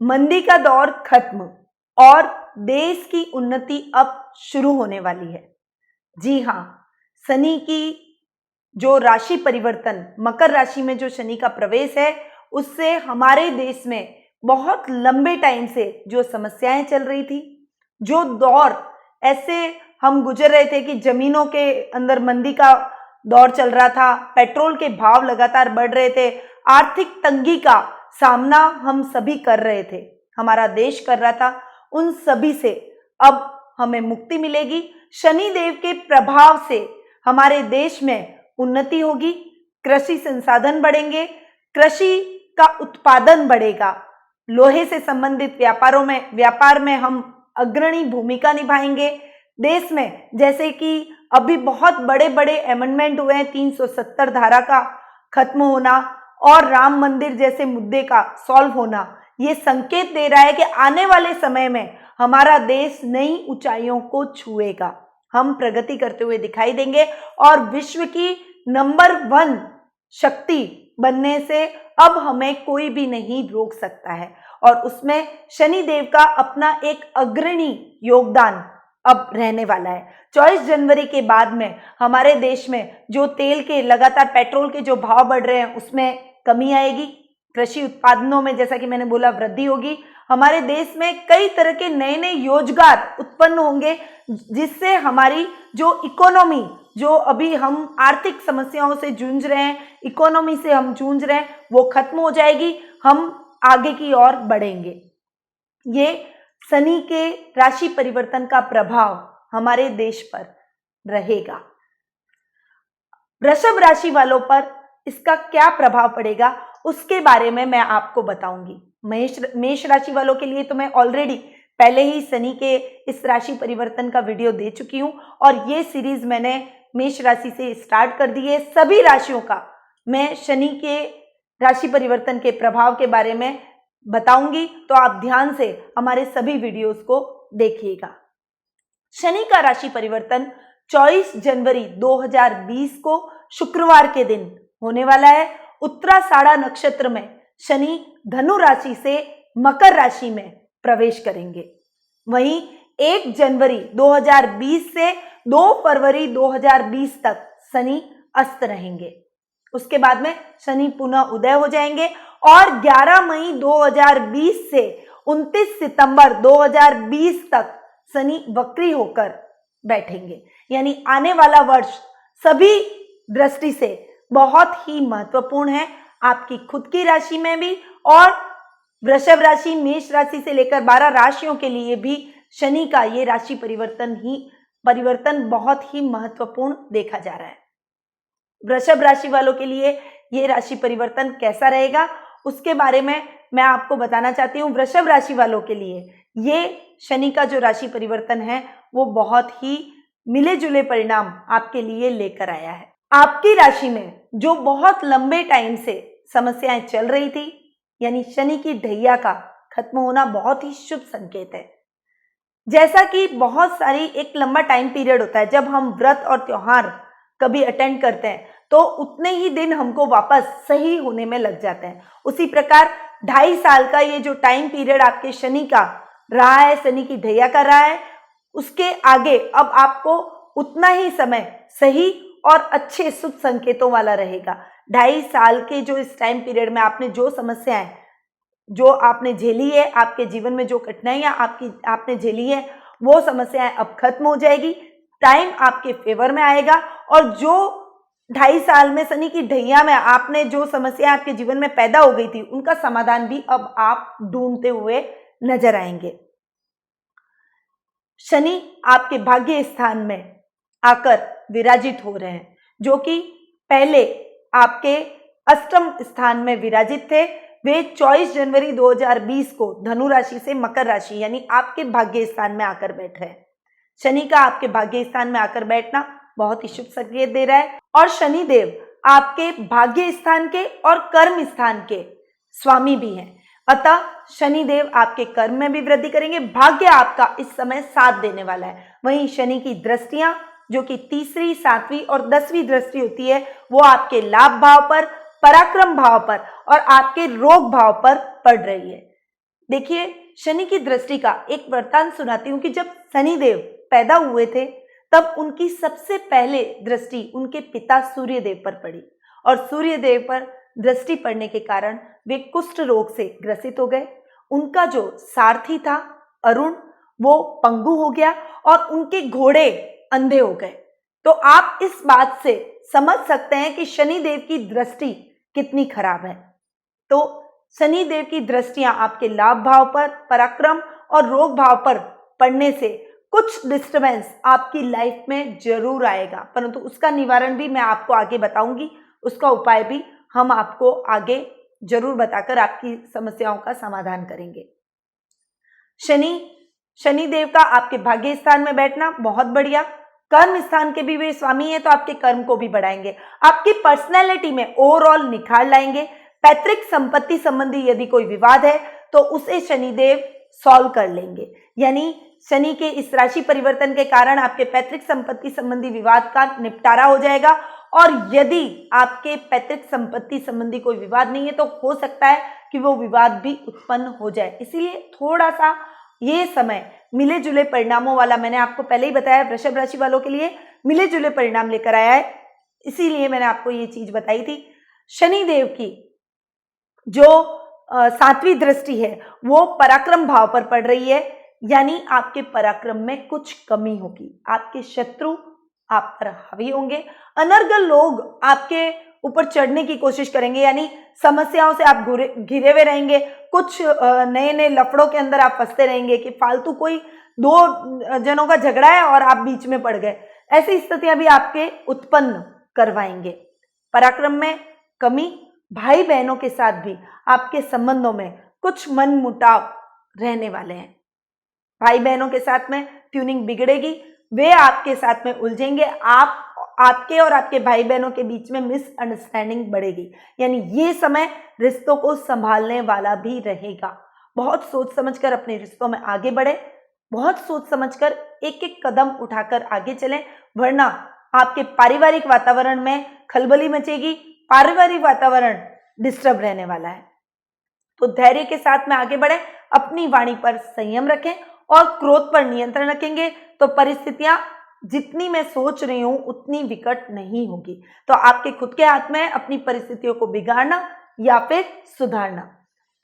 मंदी का दौर खत्म और देश की उन्नति अब शुरू होने वाली है। जी हाँ, शनि की जो राशि परिवर्तन, मकर राशि में जो शनि का प्रवेश है, उससे हमारे देश में बहुत लंबे टाइम से जो समस्याएं चल रही थी, जो दौर ऐसे हम गुजर रहे थे कि जमीनों के अंदर मंदी का दौर चल रहा था, पेट्रोल के भाव लगातार बढ़ रहे थे, आर्थिक तंगी का सामना हम सभी कर रहे थे, हमारा देश कर रहा था, उन सभी से अब हमें मुक्ति मिलेगी। शनि देव के प्रभाव से हमारे देश में उन्नति होगी, कृषि संसाधन बढ़ेंगे, कृषि का उत्पादन बढ़ेगा, लोहे से संबंधित व्यापार में हम अग्रणी भूमिका निभाएंगे। देश में जैसे कि अभी बहुत बड़े बड़े अमेंडमेंट हुए हैं, 370 धारा का खत्म होना और राम मंदिर जैसे मुद्दे का सॉल्व होना, ये संकेत दे रहा है कि आने वाले समय में हमारा देश नई ऊंचाइयों को छुएगा, हम प्रगति करते हुए दिखाई देंगे और विश्व की नंबर 1 शक्ति बनने से अब हमें कोई भी नहीं रोक सकता है। और उसमें शनि देव का अपना एक अग्रणी योगदान अब रहने वाला है। 24 जनवरी के बाद में हमारे देश में जो तेल के लगातार पेट्रोल के जो भाव बढ़ रहे हैं उसमें कमी आएगी, कृषि उत्पादनों में जैसा कि मैंने बोला वृद्धि होगी, हमारे देश में कई तरह के नए नए रोजगार उत्पन्न होंगे, जिससे हमारी जो इकोनॉमी, जो अभी हम आर्थिक समस्याओं से जूझ रहे हैं, इकोनॉमी से हम जूझ रहे हैं, वो खत्म हो जाएगी, हम आगे की ओर बढ़ेंगे। ये शनि के राशि परिवर्तन का प्रभाव हमारे देश पर रहेगा। वृषभ राशि वालों पर इसका क्या प्रभाव पड़ेगा उसके बारे में मैं आपको बताऊंगी। मेष राशि वालों के लिए तो मैं ऑलरेडी पहले ही शनि के इस राशि परिवर्तन का वीडियो दे चुकी हूं और ये सीरीज मैंने मेष राशि से स्टार्ट कर दी है। सभी राशियों का मैं शनि के राशि परिवर्तन के प्रभाव के बारे में बताऊंगी, तो आप ध्यान से हमारे सभी वीडियोस को देखिएगा। शनि का राशि परिवर्तन 24 जनवरी 2020 को शुक्रवार के दिन होने वाला है। उत्तराषाढ़ा नक्षत्र में शनि धनु राशि से मकर राशि में प्रवेश करेंगे। वहीं 1 जनवरी 2020 से 2 फरवरी 2020 तक शनि अस्त रहेंगे। उसके बाद में शनि पुनः उदय हो जाएंगे और 11 मई 2020 से 29 सितंबर 2020 तक शनि वक्री होकर बैठेंगे। यानी आने वाला वर्ष सभी दृष्टि से बहुत ही महत्वपूर्ण है, आपकी खुद की राशि में भी और वृषभ राशि, मेष राशि से लेकर 12 राशियों के लिए भी शनि का ये राशि परिवर्तन बहुत ही महत्वपूर्ण देखा जा रहा है। वृषभ राशि वालों के लिए ये राशि परिवर्तन कैसा रहेगा उसके बारे में मैं आपको बताना चाहती हूँ। वृषभ राशि वालों के लिए ये शनि का जो राशि परिवर्तन है वो बहुत ही मिले जुले परिणाम आपके लिए लेकर आया है। आपकी राशि में जो बहुत लंबे टाइम से समस्याएं चल रही थी, यानी शनि की ढैया का खत्म होना बहुत ही शुभ संकेत है। जैसा कि बहुत सारी एक लंबा टाइम पीरियड होता है, जब हम व्रत और त्योहार कभी अटेंड करते हैं तो उतने ही दिन हमको वापस सही होने में लग जाते हैं। उसी प्रकार 2.5 साल का ये जो टाइम पीरियड आपके शनि का रहा है, शनि की ढैया का रहा है, उसके आगे अब आपको उतना ही समय सही और अच्छे शुभ संकेतों वाला रहेगा। 2.5 साल के जो इस टाइम पीरियड में आपने जो समस्याएं जो आपने झेली है, आपके जीवन में जो कठिनाइयां आपने झेली है, वो समस्याएं अब खत्म हो जाएगी, टाइम आपके फेवर में आएगा और जो 2.5 साल में शनि की ढैया में आपने जो समस्या आपके जीवन में पैदा हो गई थी, उनका समाधान भी अब आप ढूंढते हुए नजर आएंगे। शनि आपके भाग्य स्थान में आकर विराजित हो रहे हैं, जो कि पहले आपके अष्टम स्थान में विराजित थे। वे 24 जनवरी 2020 को धनु राशि से मकर राशि यानी आपके भाग्य स्थान में आकर बैठ रहे हैं। शनि का आपके भाग्य स्थान में आकर बैठना बहुत ही शुभ संकेत दे रहा है और शनि देव आपके भाग्य स्थान के और कर्म स्थान के स्वामी भी हैं। अतः शनि देव आपके कर्म में भी वृद्धि करेंगे, भाग्य आपका इस समय साथ देने वाला है। वहीं शनि की दृष्टियां जो कि तीसरी, 7वीं और 10वीं दृष्टि होती है, वो आपके लाभ भाव पर, पराक्रम भाव पर और आपके रोग भाव पर पड़ रही है। देखिए, शनि की दृष्टि का एक वृत्तांत सुनाती हूँ कि जब शनिदेव पैदा हुए थे तब उनकी सबसे पहले दृष्टि उनके पिता सूर्यदेव पर पड़ी और सूर्यदेव पर दृष्टि पड़ने के कारण वे कुष्ठ रोग से ग्रसित हो गए। उनका जो सारथी था अरुण, वो पंगु हो गया और उनके घोड़े अंधे हो गए। तो आप इस बात से समझ सकते हैं कि शनिदेव की दृष्टि कितनी खराब है। तो शनिदेव की दृष्टियां आपके लाभ भाव पर, पराक्रम और रोग भाव पर पड़ने से कुछ डिस्टर्बेंस आपकी लाइफ में जरूर आएगा, परंतु उसका निवारण भी मैं आपको आगे बताऊंगी, उसका उपाय भी हम आपको आगे जरूर बताकर आपकी समस्याओं का समाधान करेंगे। शनिदेव का आपके भाग्य स्थान में बैठना बहुत बढ़िया, कर्म स्थान के भी वे स्वामी है तो आपके कर्म को भी बढ़ाएंगे, आपकी पर्सनैलिटी में ओवरऑल निखार लाएंगे। पैतृक संपत्ति संबंधी यदि कोई विवाद है तो उसे शनिदेव सॉल्व कर लेंगे, यानी शनि के इस राशि परिवर्तन के कारण आपके पैतृक संपत्ति संबंधी विवाद का निपटारा हो जाएगा। और यदि आपके पैतृक संपत्ति संबंधी कोई विवाद नहीं है तो हो सकता है कि वो विवाद भी उत्पन्न हो जाए, इसीलिए थोड़ा सा ये समय मिले जुले परिणामों वाला, मैंने आपको पहले ही बताया वृषभ राशि वालों के लिए मिले जुले परिणाम लेकर आया है, इसीलिए मैंने आपको ये चीज बताई थी। शनिदेव की जो 7वीं दृष्टि है वो पराक्रम भाव पर पड़ रही है, यानी आपके पराक्रम में कुछ कमी होगी, आपके शत्रु आप पर हावी होंगे, अनर्गल लोग आपके ऊपर चढ़ने की कोशिश करेंगे, यानी समस्याओं से आप घिरे हुए रहेंगे, कुछ नए नए लफड़ों के अंदर आप फंसते रहेंगे कि फालतू कोई दो जनों का झगड़ा है और आप बीच में पड़ गए, ऐसी स्थितियां भी आपके उत्पन्न करवाएंगे। पराक्रम में कमी, भाई बहनों के साथ भी आपके संबंधों में कुछ मन मुटाव रहने वाले हैं, भाई बहनों के साथ में ट्यूनिंग बिगड़ेगी, वे आपके साथ में उलझेंगे, आपके और आपके भाई बहनों के बीच में मिसअंडरस्टैंडिंग बढ़ेगी, यानी ये समय रिश्तों को संभालने वाला भी रहेगा। बहुत सोच समझकर अपने रिश्तों में आगे बढ़े, बहुत सोच समझकर एक एक कदम उठाकर आगे चलें, वरना आपके पारिवारिक वातावरण में खलबली मचेगी, पारिवारिक वातावरण डिस्टर्ब रहने वाला है। तो धैर्य के साथ में आगे बढ़े, अपनी वाणी पर संयम रखें और क्रोध पर नियंत्रण रखेंगे तो परिस्थितियां जितनी मैं सोच रही हूं उतनी विकट नहीं होगी। तो आपके खुद के हाथ में है अपनी परिस्थितियों को बिगाड़ना या फिर सुधारना।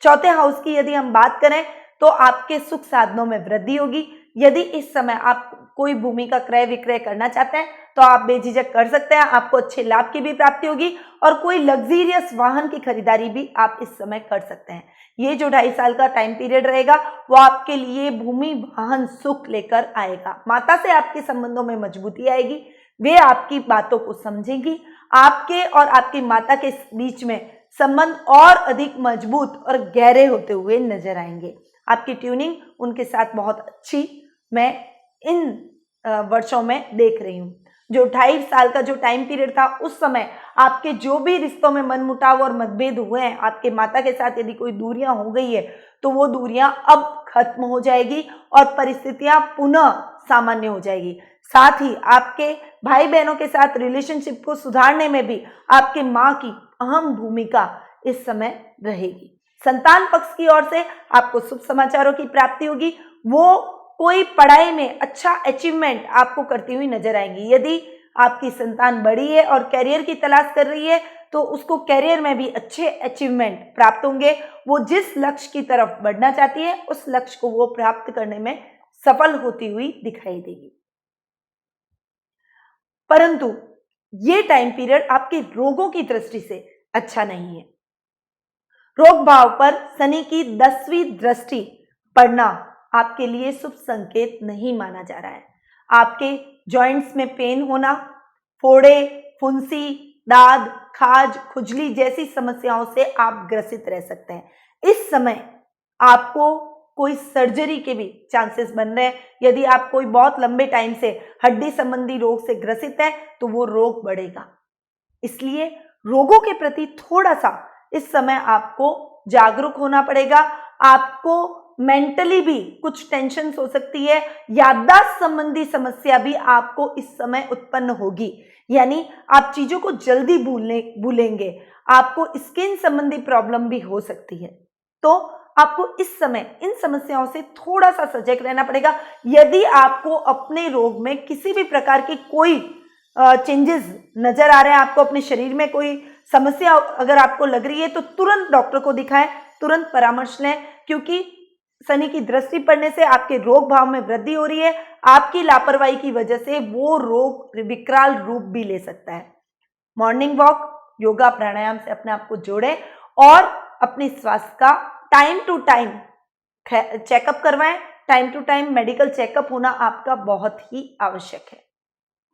चौथे हाउस की यदि हम बात करें तो आपके सुख साधनों में वृद्धि होगी। यदि इस समय आप कोई भूमि का क्रय विक्रय करना चाहते हैं तो आप बेझिझक कर सकते हैं, आपको अच्छे लाभ की भी प्राप्ति होगी और कोई लग्जरियस वाहन की खरीदारी भी आप इस समय कर सकते हैं। ये जो 2.5 साल का टाइम पीरियड रहेगा वो आपके लिए भूमि वाहन सुख लेकर आएगा। माता से आपके संबंधों में मजबूती आएगी, वे आपकी बातों को समझेंगी, आपके और आपकी माता के बीच में संबंध और अधिक मजबूत और गहरे होते हुए नजर आएंगे। आपकी ट्यूनिंग उनके साथ बहुत अच्छी मैं इन वर्षों में देख रही हूँ। जो 2.5 साल का जो टाइम पीरियड था उस समय आपके जो भी रिश्तों में मनमुटाव और मतभेद हुए हैं, आपके माता के साथ यदि कोई दूरियां हो गई है तो वो दूरियां अब खत्म हो जाएगी और परिस्थितियां पुनः सामान्य हो जाएगी। साथ ही आपके भाई बहनों के साथ रिलेशनशिप को सुधारने में भी आपके माँ की अहम भूमिका इस समय रहेगी। संतान पक्ष की ओर से आपको शुभ समाचारों की प्राप्ति होगी, वो कोई पढ़ाई में अच्छा अचीवमेंट आपको करती हुई नजर आएंगी। यदि आपकी संतान बड़ी है और कैरियर की तलाश कर रही है तो उसको कैरियर में भी अच्छे अचीवमेंट प्राप्त होंगे, वो जिस लक्ष्य की तरफ बढ़ना चाहती है उस लक्ष्य को वो प्राप्त करने में सफल होती हुई दिखाई देगी। परंतु ये टाइम पीरियड आपके रोगों की दृष्टि से अच्छा नहीं है। रोग भाव पर शनि की 10वीं दृष्टि पड़ना आपके लिए शुभ संकेत नहीं माना जा रहा है। आपके जॉइंट्स में पेन होना, फोड़े, फुंसी, दाद, खाज, खुजली जैसी समस्याओं से आप ग्रसित रह सकते हैं। इस समय आपको कोई सर्जरी के भी चांसेस बन रहे हैं। यदि आप कोई बहुत लंबे टाइम से हड्डी संबंधी रोग से ग्रसित है तो वो रोग बढ़ेगा, इसलिए रोगों के प्रति थोड़ा सा इस समय आपको जागरूक होना पड़ेगा। आपको मेंटली भी कुछ टेंशन हो सकती है, याददाश्त संबंधी समस्या भी आपको इस समय उत्पन्न होगी, यानी आप चीजों को जल्दी भूलेंगे। आपको स्किन संबंधी प्रॉब्लम भी हो सकती है। तो आपको इस समय इन समस्याओं से थोड़ा सा सजग रहना पड़ेगा। यदि आपको अपने रोग में किसी भी प्रकार की कोई चेंजेस नजर आ रहे हैं, आपको अपने शरीर में कोई समस्या अगर आपको लग रही है, तो तुरंत डॉक्टर को दिखाएं, तुरंत परामर्श लें, क्योंकि शनि की दृष्टि पड़ने से आपके रोग भाव में वृद्धि हो रही है। आपकी लापरवाही की वजह से वो रोग विकराल रूप भी ले सकता है। मॉर्निंग वॉक, योगा, प्राणायाम से अपने आप को जोड़ें और अपने स्वास्थ्य का टाइम टू टाइम चेकअप करवाएं। Time to time medical checkup होना आपका बहुत ही आवश्यक है।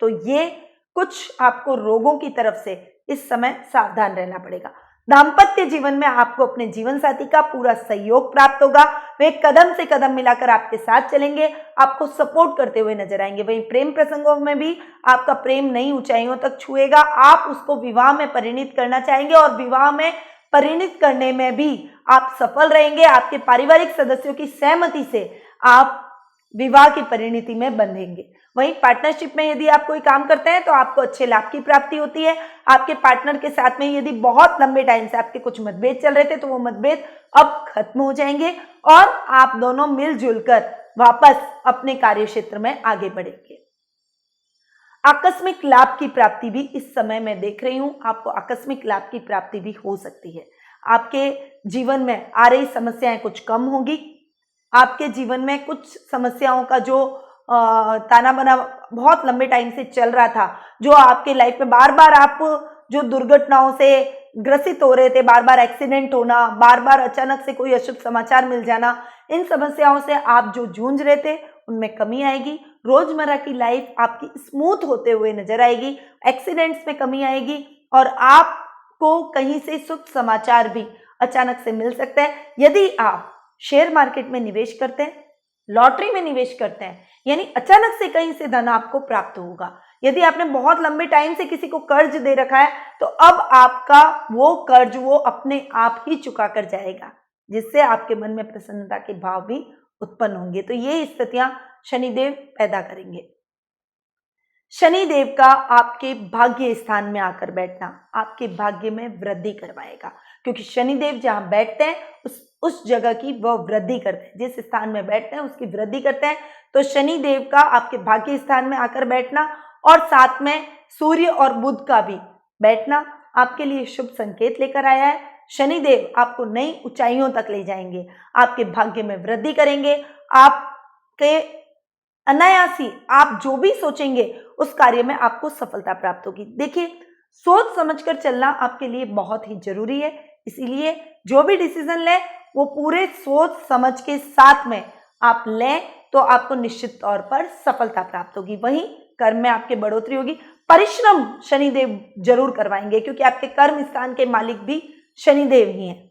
तो ये कुछ आपको रोगों की तरफ से इस समय सावधान रहना पड़ेगा। दाम्पत्य जीवन में आपको अपने जीवन साथी का पूरा सहयोग प्राप्त होगा। वे कदम से कदम मिलाकर आपके साथ चलेंगे, आपको सपोर्ट करते हुए नजर आएंगे। वहीं प्रेम प्रसंगों में भी आपका प्रेम नई ऊंचाइयों तक छुएगा। आप उसको विवाह में परिणित करना चाहेंगे और विवाह में परिणित करने में भी आप सफल रहेंगे। आपके पारिवारिक सदस्यों की सहमति से आप विवाह की परिणति में बंधेंगे। वहीं पार्टनरशिप में यदि आप कोई काम करते हैं तो आपको अच्छे लाभ की प्राप्ति होती है। आपके पार्टनर के साथ में यदि बहुत लंबे टाइम से आपके कुछ मतभेद चल रहे थे तो वो मतभेद अब खत्म हो जाएंगे और आप दोनों मिलजुल कर वापस अपने कार्य क्षेत्र में आगे बढ़ेंगे। आकस्मिक लाभ की प्राप्ति भी इस समय मैं देख रही हूं। आपको आकस्मिक लाभ की प्राप्ति भी हो सकती है। आपके जीवन में आ रही समस्याएं कुछ कम होगी। आपके जीवन में कुछ समस्याओं का जो ताना बना बहुत लंबे टाइम से चल रहा था, जो आपके लाइफ में बार बार आप जो दुर्घटनाओं से ग्रसित हो रहे थे, बार बार एक्सीडेंट होना, बार बार अचानक से कोई अशुभ समाचार मिल जाना, इन समस्याओं से आप जो जूझ रहे थे उनमें कमी आएगी। रोजमर्रा की लाइफ आपकी स्मूथ होते हुए नजर आएगी। एक्सीडेंट्स में कमी आएगी और आपको कहीं से शुभ समाचार भी अचानक से मिल सकते हैं। यदि आप शेयर मार्केट में निवेश करते हैं, लॉटरी में निवेश करते हैं, यानी अचानक से कहीं से धन आपको प्राप्त होगा। यदि आपने बहुत लंबे टाइम से किसी को कर्ज दे रखा है तो अब आपका वो कर्ज वो अपने आप ही चुका कर जाएगा, जिससे आपके मन में प्रसन्नता के भाव भी उत्पन्न होंगे। तो ये स्थितियां शनिदेव पैदा करेंगे। शनिदेव का आपके भाग्य स्थान में आकर बैठना आपके भाग्य में वृद्धि करवाएगा, क्योंकि शनिदेव जहां बैठते हैं उस जगह की वह वृद्धि करते हैं। जिस स्थान में बैठते हैं उसकी वृद्धि करते हैं। तो शनिदेव का आपके भाग्य स्थान में आकर बैठना और साथ में सूर्य और बुध का भी बैठना आपके लिए शुभ संकेत लेकर आया है। शनिदेव आपको नई ऊंचाइयों तक ले जाएंगे, आपके भाग्य में वृद्धि करेंगे। आपके अनायासी आप जो भी सोचेंगे उस कार्य में आपको सफलता प्राप्त होगी। देखिए, सोच समझकर चलना आपके लिए बहुत ही जरूरी है। इसीलिए जो भी डिसीजन लें वो पूरे सोच समझ के साथ में आप लें तो आपको निश्चित तौर पर सफलता प्राप्त होगी। वहीं कर्म में आपके बढ़ोतरी होगी। परिश्रम शनिदेव जरूर करवाएंगे, क्योंकि आपके कर्म स्थान के मालिक भी शनिदेव ही हैं।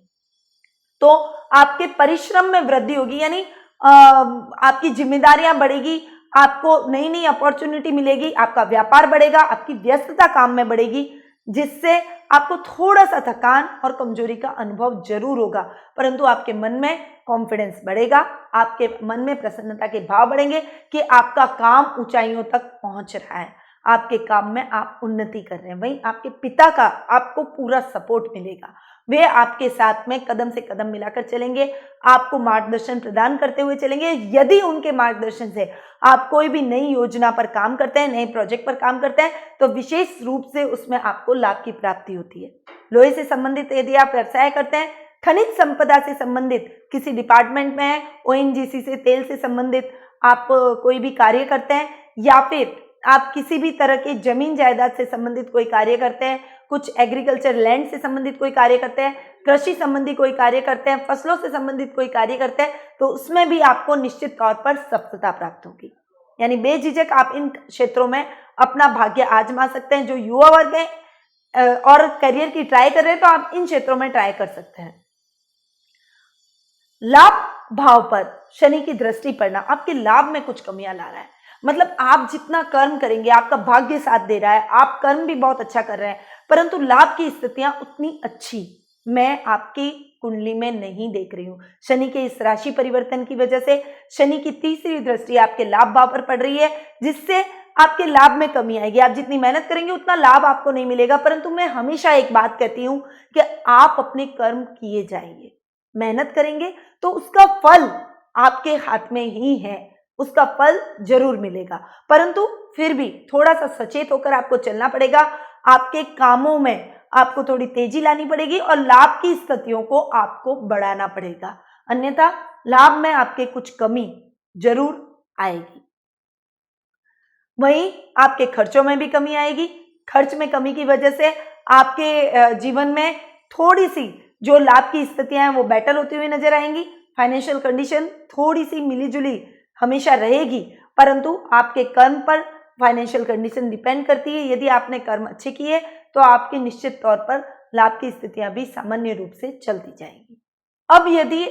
तो आपके परिश्रम में वृद्धि होगी, यानी आपकी जिम्मेदारियां बढ़ेगी, आपको नई नई अपॉर्चुनिटी मिलेगी, आपका व्यापार बढ़ेगा, आपकी व्यस्तता काम में बढ़ेगी, जिससे आपको थोड़ा सा थकान और कमजोरी का अनुभव जरूर होगा, परंतु आपके मन में कॉन्फिडेंस बढ़ेगा, आपके मन में प्रसन्नता के भाव बढ़ेंगे कि आपका काम ऊंचाइयों तक पहुंच रहा है, आपके काम में आप उन्नति कर रहे हैं। वहीं आपके पिता का आपको पूरा सपोर्ट मिलेगा, वे आपके साथ में कदम से कदम मिलाकर चलेंगे, आपको मार्गदर्शन प्रदान करते हुए चलेंगे। यदि उनके मार्गदर्शन से आप कोई भी नई योजना पर काम करते हैं, नए प्रोजेक्ट पर काम करते हैं, तो विशेष रूप से उसमें आपको लाभ की प्राप्ति होती है। लोहे से संबंधित यदि आप व्यवसाय करते हैं, खनिज संपदा से संबंधित किसी डिपार्टमेंट में है, ओएनजीसी से तेल से संबंधित आप कोई भी कार्य करते हैं, या फिर आप किसी भी तरह के जमीन जायदाद से संबंधित कोई कार्य करते हैं, कुछ एग्रीकल्चर लैंड से संबंधित कोई कार्य करते हैं, कृषि संबंधी कोई कार्य करते हैं, फसलों से संबंधित कोई कार्य करते हैं, तो उसमें भी आपको निश्चित तौर पर सफलता प्राप्त होगी। यानी बेझिझक आप इन क्षेत्रों में अपना भाग्य आजमा सकते हैं। जो युवा वर्ग है और करियर की ट्राई कर रहे हैं तो आप इन क्षेत्रों में ट्राई कर सकते हैं। लाभ भाव पर शनि की दृष्टि पड़ना आपके लाभ में कुछ कमियां ला रहा है। मतलब आप जितना कर्म करेंगे, आपका भाग्य साथ दे रहा है, आप कर्म भी बहुत अच्छा कर रहे हैं, परंतु लाभ की स्थितियां उतनी अच्छी मैं आपकी कुंडली में नहीं देख रही हूं। शनि के इस राशि परिवर्तन की वजह से शनि की तीसरी दृष्टि आपके लाभ भाव पर पड़ रही है, जिससे आपके लाभ में कमी आएगी। आप जितनी मेहनत करेंगे उतना लाभ आपको नहीं मिलेगा, परंतु मैं हमेशा एक बात कहती हूं कि आप अपने कर्म किए जाइए। मेहनत करेंगे तो उसका फल आपके हाथ में ही है, उसका फल जरूर मिलेगा। परंतु फिर भी थोड़ा सा सचेत होकर आपको चलना पड़ेगा। आपके कामों में आपको थोड़ी तेजी लानी पड़ेगी और लाभ की स्थितियों को आपको बढ़ाना पड़ेगा, अन्यथा लाभ में आपके कुछ कमी जरूर आएगी। वहीं आपके खर्चों में भी कमी आएगी। खर्च में कमी की वजह से आपके जीवन में थोड़ी सी जो लाभ की स्थितियां हैं वो बेटर होती हुई नजर आएंगी। फाइनेंशियल कंडीशन थोड़ी सी मिली जुली हमेशा रहेगी, परंतु आपके कर्म पर फाइनेंशियल कंडीशन डिपेंड करती है। यदि आपने कर्म अच्छे किए तो आपके निश्चित तौर पर लाभ की स्थितियां भी सामान्य रूप से चलती जाएंगी। अब यदि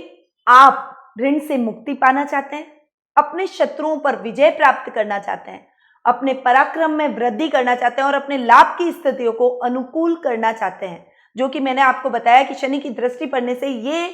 आप ऋण से मुक्ति पाना चाहते हैं, अपने शत्रुओं पर विजय प्राप्त करना चाहते हैं, अपने पराक्रम में वृद्धि करना चाहते हैं और अपने लाभ की स्थितियों को अनुकूल करना चाहते हैं, जो कि मैंने आपको बताया कि शनि की दृष्टि पड़ने से ये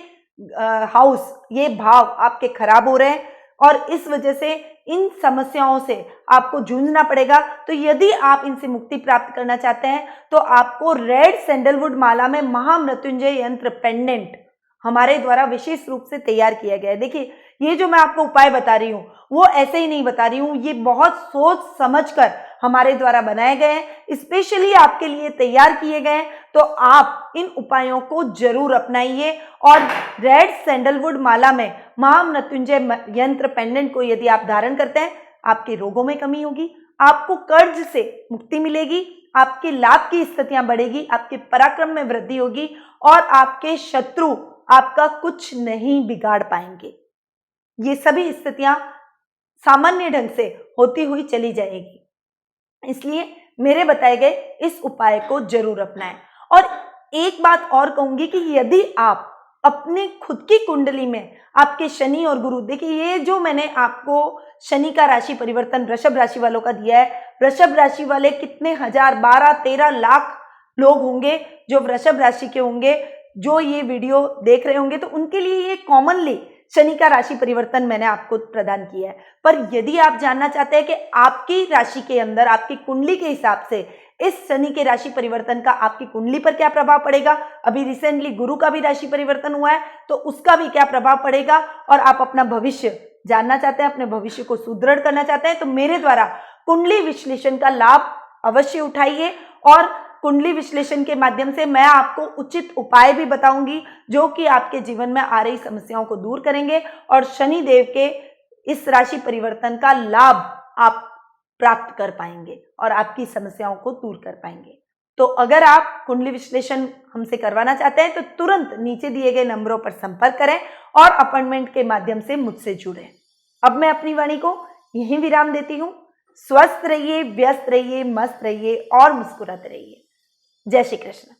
हाउस, ये भाव आपके खराब हो रहे हैं और इस वजह से इन समस्याओं से आपको जूझना पड़ेगा। तो यदि आप इनसे मुक्ति प्राप्त करना चाहते हैं तो आपको रेड सैंडलवुड माला में महामृत्युंजय यंत्र पेंडेंट हमारे द्वारा विशेष रूप से तैयार किया गया है। देखिए, ये जो मैं आपको उपाय बता रही हूं वो ऐसे ही नहीं बता रही हूं, ये बहुत सोच समझकर हमारे द्वारा बनाए गए हैं, स्पेशली आपके लिए तैयार किए गए हैं। तो आप इन उपायों को जरूर अपनाइए और रेड सैंडलवुड माला में महामृत्युंजय यंत्र पेंडेंट को यदि आप धारण करते हैं, आपके रोगों में कमी होगी, आपको कर्ज से मुक्ति मिलेगी, आपके लाभ की स्थितियां बढ़ेगी, आपके पराक्रम में वृद्धि होगी और आपके शत्रु आपका कुछ नहीं बिगाड़ पाएंगे। ये सभी स्थितियां सामान्य ढंग से होती हुई चली जाएगी। इसलिए मेरे बताए गए इस उपाय को जरूर अपनाएं। और एक बात और कहूंगी कि यदि आप अपने खुद की कुंडली में आपके शनि और गुरु, देखिए ये जो मैंने आपको शनि का राशि परिवर्तन वृषभ राशि वालों का दिया है, वृषभ राशि वाले कितने हजार 12-13 लाख लोग होंगे जो वृषभ राशि के होंगे, जो ये वीडियो देख रहे होंगे, तो उनके लिए ये कॉमनली शनि का राशि परिवर्तन मैंने आपको प्रदान किया है। पर यदि आप जानना चाहते हैं कि आपकी राशि के अंदर आपकी कुंडली के हिसाब से इस शनि के राशि परिवर्तन का आपकी कुंडली पर क्या प्रभाव पड़ेगा, अभी रिसेंटली गुरु का भी राशि परिवर्तन हुआ है तो उसका भी क्या प्रभाव पड़ेगा, और आप अपना भविष्य जानना चाहते हैं, अपने भविष्य को सुदृढ़ करना चाहते हैं, तो मेरे द्वारा कुंडली विश्लेषण का लाभ अवश्य उठाइए। और कुंडली विश्लेषण के माध्यम से मैं आपको उचित उपाय भी बताऊंगी जो कि आपके जीवन में आ रही समस्याओं को दूर करेंगे और शनि देव के इस राशि परिवर्तन का लाभ आप प्राप्त कर पाएंगे और आपकी समस्याओं को दूर कर पाएंगे। तो अगर आप कुंडली विश्लेषण हमसे करवाना चाहते हैं तो तुरंत नीचे दिए गए नंबरों पर संपर्क करें और अपॉइंटमेंट के माध्यम से मुझसे जुड़ें। अब मैं अपनी वाणी को यहीं विराम देती हूँ। स्वस्थ रहिए, व्यस्त रहिए, मस्त रहिए और मुस्कुराते रहिए। जय श्री कृष्ण।